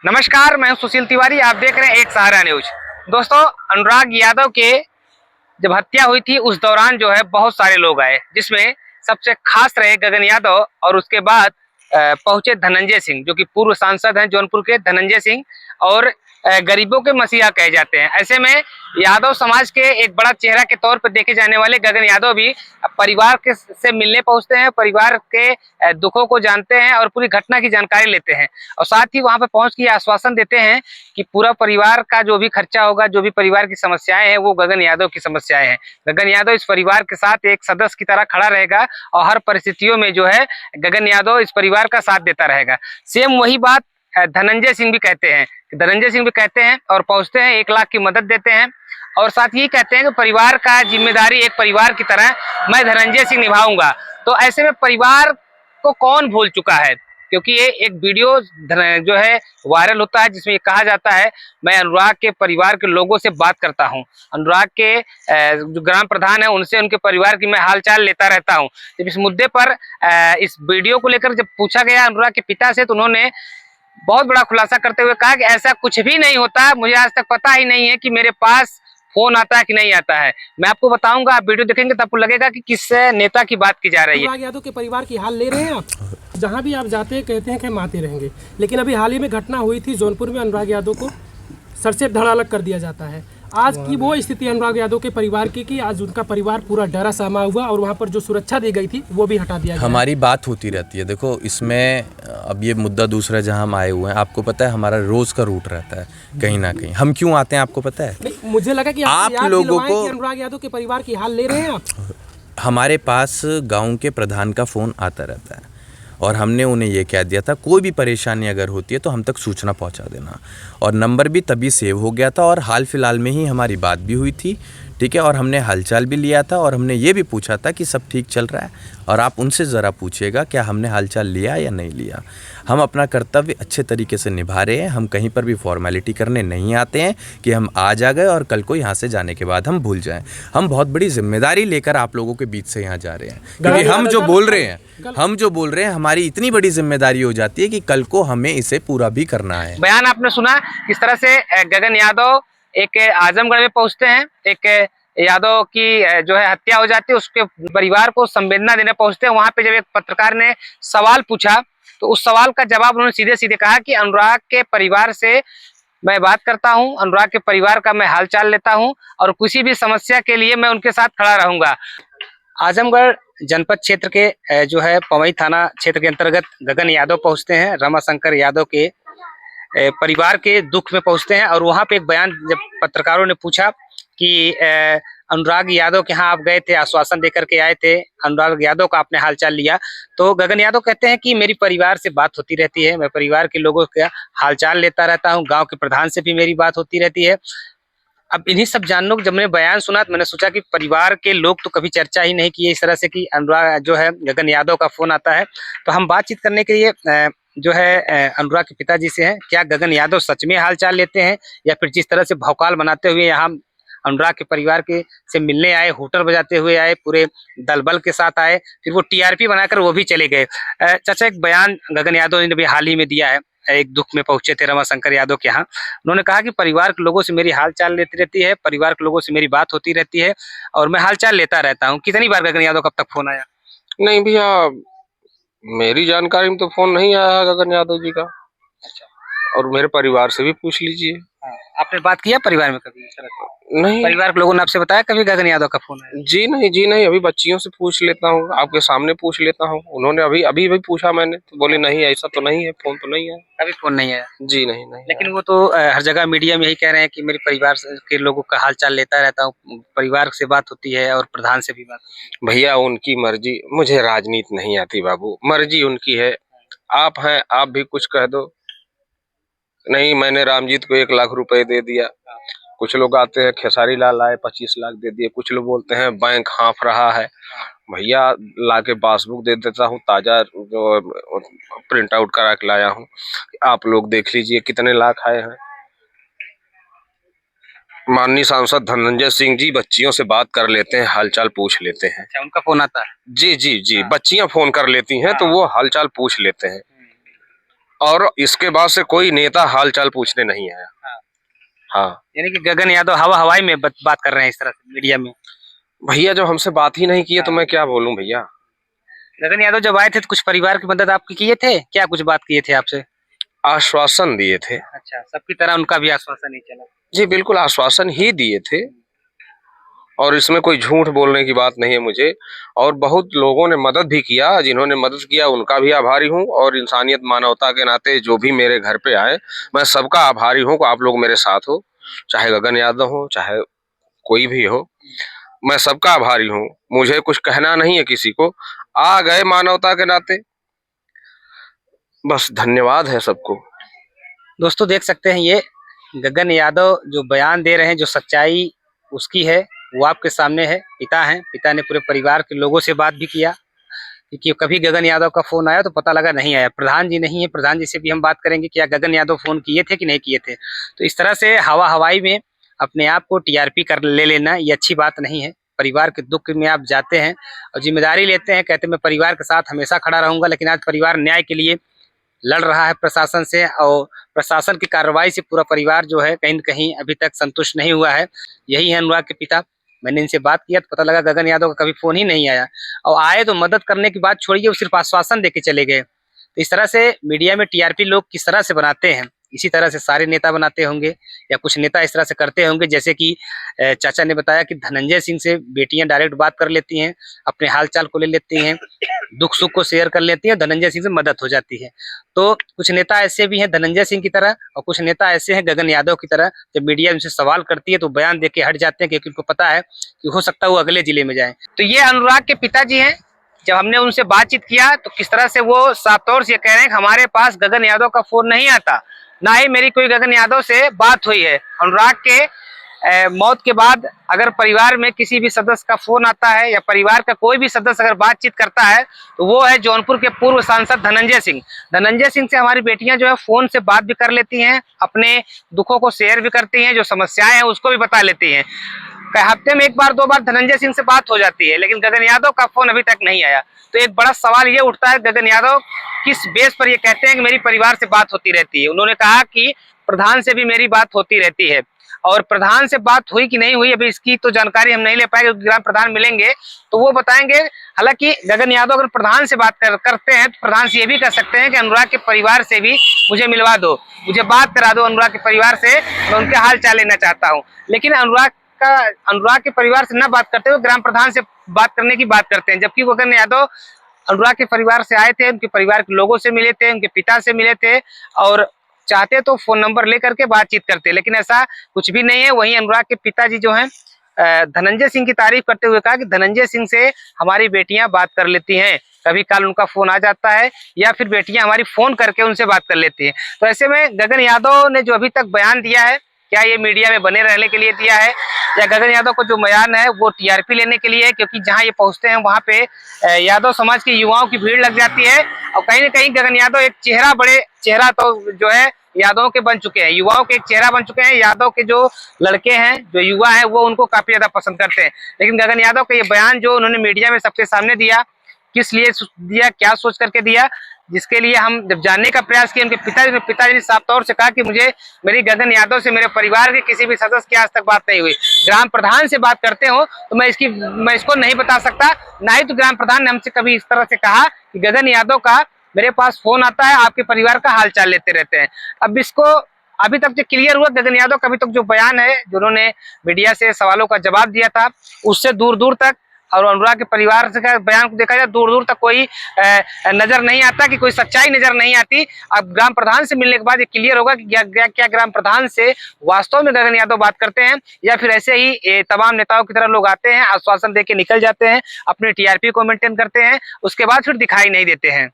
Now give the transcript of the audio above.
नमस्कार, मैं हूं सुशील तिवारी। आप देख रहे हैं एक सहारा न्यूज। दोस्तों, अनुराग यादव के जब हत्या हुई थी उस दौरान जो है बहुत सारे लोग आए, जिसमें सबसे खास रहे गगन यादव और उसके बाद पहुंचे धनंजय सिंह, जो कि पूर्व सांसद हैं जौनपुर के धनंजय सिंह, और गरीबों के मसीहा कहे जाते हैं। ऐसे में यादव समाज के एक बड़ा चेहरा के तौर पर देखे जाने वाले गगन यादव भी परिवार के से मिलने पहुंचते हैं, परिवार के दुखों को जानते हैं और पूरी घटना की जानकारी लेते हैं, और साथ ही वहां पर पहुंच के आश्वासन देते हैं कि पूरा परिवार का जो भी खर्चा होगा, जो भी परिवार की समस्याएं हैं, वो गगन यादव की समस्याएं हैं। गगन यादव इस परिवार के साथ एक सदस्य की तरह खड़ा रहेगा और हर परिस्थितियों में जो है गगन यादव इस परिवार का साथ देता रहेगा। सेम वही बात धनंजय सिंह भी कहते हैं। धनंजय सिंह भी कहते हैं और पहुंचते हैं, 1 लाख की मदद देते हैं और साथ ही कहते हैं कि परिवार का जिम्मेदारी एक परिवार की तरह मैं धनंजय सिंह निभाऊंगा। तो ऐसे में परिवार को कौन भूल चुका है, क्योंकि ये एक वीडियो जो है वायरल होता है जिसमें ये कहा जाता है, मैं अनुराग के परिवार के लोगों से बात करता हूं, अनुराग के जो ग्राम प्रधान है उनसे उनके परिवार की मैं हालचाल लेता रहता हूं। जब इस मुद्दे पर इस वीडियो को लेकर जब पूछा गया अनुराग के पिता से, तो उन्होंने बहुत बड़ा खुलासा करते हुए कहा कि ऐसा कुछ भी नहीं होता, मुझे आज तक पता ही नहीं है कि मेरे पास फोन आता है कि नहीं आता है। मैं आपको बताऊंगा, आप वीडियो देखेंगे तो आपको लगेगा कि किस नेता की बात की जा रही है। अनुराग यादव के परिवार की हाल ले रहे हैं आप, जहां भी आप जाते हैं कहते हैं कि हम आते रहेंगे, लेकिन अभी हाल ही में घटना हुई थी जौनपुर में, अनुराग यादव को सर से धड़ अलग कर दिया जाता है। आज की वो स्थिति अनुराग यादव के परिवार की कि आज उनका परिवार पूरा डरा सहमा हुआ और वहाँ पर जो सुरक्षा दी गई थी वो भी हटा दिया गया। हमारी बात होती रहती है। देखो, इसमें अब ये मुद्दा दूसरा जहाँ हम आए हुए हैं, आपको पता है हमारा रोज का रूट रहता है कहीं ना कहीं। हम क्यों आते हैं आपको पता है? मुझे लगा कि आप लोगों को अनुराग यादव के परिवार की हाल ले रहे हैं आप। हमारे पास गांव के प्रधान का फ़ोन आता रहता है और हमने उन्हें ये कह दिया था कोई भी परेशानी अगर होती है तो हम तक सूचना पहुंचा देना, और नंबर भी तभी सेव हो गया था और हाल फिलहाल में ही हमारी बात भी हुई थी, ठीक है। और हमने हालचाल भी लिया था और हमने ये भी पूछा था कि सब ठीक चल रहा है, और आप उनसे ज़रा पूछिएगा क्या हमने हालचाल लिया या नहीं लिया। हम अपना कर्तव्य अच्छे तरीके से निभा रहे हैं। हम कहीं पर भी फॉर्मेलिटी करने नहीं आते हैं कि हम आज आ गए और कल को यहाँ से जाने के बाद हम भूल जाएं। हम बहुत बड़ी जिम्मेदारी लेकर आप लोगों के बीच से यहाँ जा रहे हैं, क्योंकि हम जो बोल रहे हैं हमारी इतनी बड़ी जिम्मेदारी हो जाती है कि कल को हमें इसे पूरा भी करना है। बयान आपने सुना किस तरह से गगन यादव एक आजमगढ़ में पहुंचते हैं, एक यादव की जो है हत्या हो जाती है, उसके परिवार को संवेदना देने पहुंचते हैं। वहां पे जब एक पत्रकार ने सवाल पूछा तो उस सवाल का जवाब उन्होंने सीधे सीधे कहा कि अनुराग के परिवार से मैं बात करता हूं, अनुराग के परिवार का मैं हालचाल लेता हूं और किसी भी समस्या के लिए मैं उनके साथ खड़ा रहूंगा। आजमगढ़ जनपद क्षेत्र के जो है पवई थाना क्षेत्र के अंतर्गत गगन यादव पहुंचते हैं, रमाशंकर यादव के परिवार के दुख में पहुंचते हैं। और वहां पे एक बयान जब पत्रकारों ने पूछा कि अनुराग यादव के यहाँ आप गए थे, आश्वासन देकर के आए थे, अनुराग यादव का आपने हालचाल लिया, तो गगन यादव कहते हैं कि मेरी परिवार से बात होती रहती है, मैं परिवार के लोगों का हालचाल लेता रहता हूँ, गांव के प्रधान से भी मेरी बात होती रहती है। अब इन्हीं सब जानने को जब मैंने बयान सुना तो मैंने सोचा कि परिवार के लोग तो कभी चर्चा ही नहीं किए इस तरह से कि अनुराग जो है गगन यादव का फोन आता है। तो हम बातचीत करने के लिए जो है अनुराग के पिताजी से हैं, क्या गगन यादव सच में हालचाल लेते हैं या फिर जिस तरह से भौकाल बनाते हुए यहाँ अनुराग के परिवार के से मिलने आए, हूटर बजाते हुए आए, पूरे दल बल के साथ आए, फिर वो टीआरपी बनाकर वो भी चले गए। चाचा, एक बयान गगन यादव ने भी हाल ही में दिया है, एक दुख में पहुंचे थे रमाशंकर यादव के यहाँ। उन्होंने कहा कि परिवार के लोगों से मेरी हालचाल लेती रहती है, परिवार के लोगों से मेरी बात होती रहती है और मैं हालचाल लेता रहता हूँ। कितनी बार गगन यादव कब तक फोन आया? नहीं भैया, मेरी जानकारी में तो फोन नहीं आया है गगन यादव जी का। अच्छा। और मेरे परिवार से भी पूछ लीजिए। आपने बात किया परिवार में कभी? नहीं। परिवार के लोगों ने आपसे बताया कभी गगन यादव का फोन आया? जी नहीं, अभी बच्चियों से पूछ लेता हूँ, आपके सामने पूछ लेता हूँ। उन्होंने अभी भी पूछा, मैंने तो बोले नहीं ऐसा तो नहीं है, फोन तो नहीं है। अभी फोन नहीं आया? जी नहीं। लेकिन वो तो हर जगह मीडिया में यही कह रहे हैं कि मेरे परिवार के लोगों का हालचाल लेता रहता हूँ, परिवार से बात होती है और प्रधान से भी बात। भैया उनकी मर्जी, मुझे राजनीति नहीं आती बाबू, मर्जी उनकी है। आप हैं, आप भी कुछ कह दो। नहीं, मैंने रामजीत को 1 लाख रुपए दे दिया। कुछ लोग आते हैं, खेसारी लाल आए 25 लाख दे दिए। कुछ लोग बोलते हैं बैंक हाँफ रहा है। भैया लाके पासबुक दे देता हूँ, ताजा जो प्रिंट आउट करा के लाया हूँ, आप लोग देख लीजिए कितने लाख आए हैं। माननीय सांसद धनंजय सिंह जी बच्चियों से बात कर लेते हैं, हालचाल पूछ लेते हैं। अच्छा, उनका फोन आता है? जी, बच्चियां फोन कर लेती हैं तो वो हालचाल पूछ लेते हैं। और इसके बाद से कोई नेता हाल चाल पूछने नहीं आया। हाँ यानी कि गगन यादव हवा हवाई में बात कर रहे हैं इस तरह से मीडिया में। भैया जब हमसे बात ही नहीं किए तो मैं क्या बोलूं भैया। गगन यादव जब आए थे तो कुछ परिवार की मदद आपकी किए थे क्या, कुछ बात किए थे आपसे? आश्वासन दिए थे। अच्छा, सबकी तरह उनका भी आश्वासन नहीं चला। जी बिल्कुल आश्वासन ही दिए थे और इसमें कोई झूठ बोलने की बात नहीं है मुझे। और बहुत लोगों ने मदद भी किया, जिन्होंने मदद किया उनका भी आभारी हूँ। और इंसानियत मानवता के नाते जो भी मेरे घर पे आए मैं सबका आभारी हूँ कि आप लोग मेरे साथ हो, चाहे गगन यादव हो चाहे कोई भी हो, मैं सबका आभारी हूँ। मुझे कुछ कहना नहीं है किसी को, आ गए मानवता के नाते, बस धन्यवाद है सबको। दोस्तों देख सकते हैं ये गगन यादव जो बयान दे रहे हैं, जो सच्चाई उसकी है वो आपके सामने है। पिता हैं, पिता ने पूरे परिवार के लोगों से बात भी किया क्योंकि कभी गगन यादव का फोन आया तो पता लगा नहीं आया। प्रधान जी नहीं है, प्रधान जी से भी हम बात करेंगे क्या गगन यादव फोन किए थे कि नहीं किए थे। तो इस तरह से हवा हवाई में अपने आप को टीआरपी कर ले लेना ये अच्छी बात नहीं है। परिवार के दुख में आप जाते हैं और जिम्मेदारी लेते हैं, कहते हैं मैं परिवार के साथ हमेशा खड़ा रहूंगा, लेकिन आज परिवार न्याय के लिए लड़ रहा है प्रशासन से और प्रशासन की कार्रवाई से पूरा परिवार जो है कहीं न कहीं अभी तक संतुष्ट नहीं हुआ है। यही है अनुराग के पिता। मैंने इनसे बात किया तो पता लगा गगन यादव का कभी फोन ही नहीं आया और आए तो मदद करने की बात छोड़िए, वो सिर्फ आश्वासन देके चले गए। तो इस तरह से मीडिया में टीआरपी लोग किस तरह से बनाते हैं, इसी तरह से सारे नेता बनाते होंगे या कुछ नेता इस तरह से करते होंगे। जैसे कि चाचा ने बताया कि धनंजय सिंह से बेटियां डायरेक्ट बात कर लेती हैं, अपने हालचाल को ले लेती हैं, दुख सुख को शेयर कर लेती हैं, धनंजय सिंह से मदद हो जाती है। तो कुछ नेता ऐसे भी हैं धनंजय सिंह की तरह और कुछ नेता ऐसे हैं गगन यादव की तरह, जब मीडिया उनसे सवाल करती है तो बयान देके हट जाते हैं क्योंकि उनको पता है कि हो सकता है वो अगले जिले में जाए। तो ये अनुराग के पिताजी हैं। जब हमने उनसे बातचीत किया तो किस तरह से वो साफ तौर से कह रहे हैं कि हमारे पास गगन यादव का फोन नहीं आता, ना ही मेरी कोई गगन यादव से बात हुई है। अनुराग के मौत के बाद अगर परिवार में किसी भी सदस्य का फोन आता है या परिवार का कोई भी सदस्य अगर बातचीत करता है तो वो है जौनपुर के पूर्व सांसद धनंजय सिंह। धनंजय सिंह से हमारी बेटियां जो है फोन से बात भी कर लेती हैं, अपने दुखों को शेयर भी करती हैं, जो समस्याएं हैं उसको भी बता लेती हैं। हफ्ते में एक बार दो बार धनंजय सिंह से बात हो जाती है, लेकिन गगन यादव का फोन अभी तक नहीं आया। तो एक बड़ा सवाल ये उठता है गगन यादव किस बेस पर ये कहते हैं कि मेरी परिवार से बात होती रहती है। उन्होंने कहा कि प्रधान से भी मेरी बात होती रहती है और प्रधान से बात हुई कि नहीं हुई अभी इसकी तो जानकारी हम नहीं ले पाएंगे, ग्राम प्रधान मिलेंगे तो वो बताएंगे। हालांकि गगन यादव अगर प्रधान से बात करते हैं तो प्रधान से ये भी कह सकते हैं कि अनुराग के परिवार से भी मुझे मिलवा दो, मुझे बात करा दो अनुराग के परिवार से, मैं उनके हाल चाल लेना चाहता हूँ। लेकिन अनुराग के परिवार से न बात करते हुए ग्राम प्रधान से बात करने की बात करते हैं, जबकि गगन यादव अनुराग के परिवार से आए थे, उनके परिवार के लोगों से मिले थे, उनके पिता से मिले थे और चाहते तो फोन नंबर लेकर के बातचीत करते, लेकिन ऐसा कुछ भी नहीं है। वहीं अनुराग के पिताजी जो हैं धनंजय सिंह की तारीफ करते हुए कहा कि धनंजय सिंह से हमारी बेटियां बात कर लेती हैं, कभी काल उनका फोन आ जाता है या फिर बेटियां हमारी फोन करके उनसे बात कर लेती हैं। तो ऐसे में गगन यादव ने जो अभी तक बयान दिया है, क्या ये मीडिया में बने रहने के लिए दिया है या गगन यादव को जो बयान है वो टीआरपी लेने के लिए है? क्योंकि जहां ये पहुंचते हैं वहां पे यादव समाज के युवाओं की भीड़ लग जाती है और कहीं ना कहीं गगन यादव एक चेहरा तो जो है यादव के बन चुके हैं, युवाओं के एक चेहरा बन चुके हैं। यादव के जो लड़के हैं, जो युवा हैं, वो उनको काफी ज्यादा पसंद करते हैं। लेकिन गगन यादव का ये बयान जो उन्होंने मीडिया में सबके सामने दिया, किस लिए दिया, क्या सोच करके दिया, जिसके लिए हम जब जानने का प्रयास किए, उनके पिताजी ने साफ तौर से कहा कि मुझे मेरी गगन यादव से मेरे परिवार के किसी भी सदस्य की आज तक बात नहीं हुई। ग्राम प्रधान से बात करते हो तो मैं इसको नहीं बता सकता, ना ही तो ग्राम प्रधान ने हमसे कभी इस तरह से कहा कि गगन यादव का मेरे पास फोन आता है, आपके परिवार का हालचाल लेते रहते हैं। अब इसको अभी तक जो क्लियर हुआ गगन यादव का अभी तक जो बयान है, जो उन्होंने मीडिया से सवालों का जवाब दिया था, उससे दूर दूर तक और अनुराग के परिवार से का बयान को देखा जाए दूर दूर तक कोई नजर नहीं आता, कि कोई सच्चाई नजर नहीं आती। अब ग्राम प्रधान से मिलने के बाद ये क्लियर होगा कि क्या ग्राम प्रधान से वास्तव में गगन यादव बात करते हैं या फिर ऐसे ही तमाम नेताओं की तरह लोग आते हैं, आश्वासन देके निकल जाते हैं, अपने टीआरपी को मेंटेन करते हैं, उसके बाद फिर दिखाई नहीं देते हैं।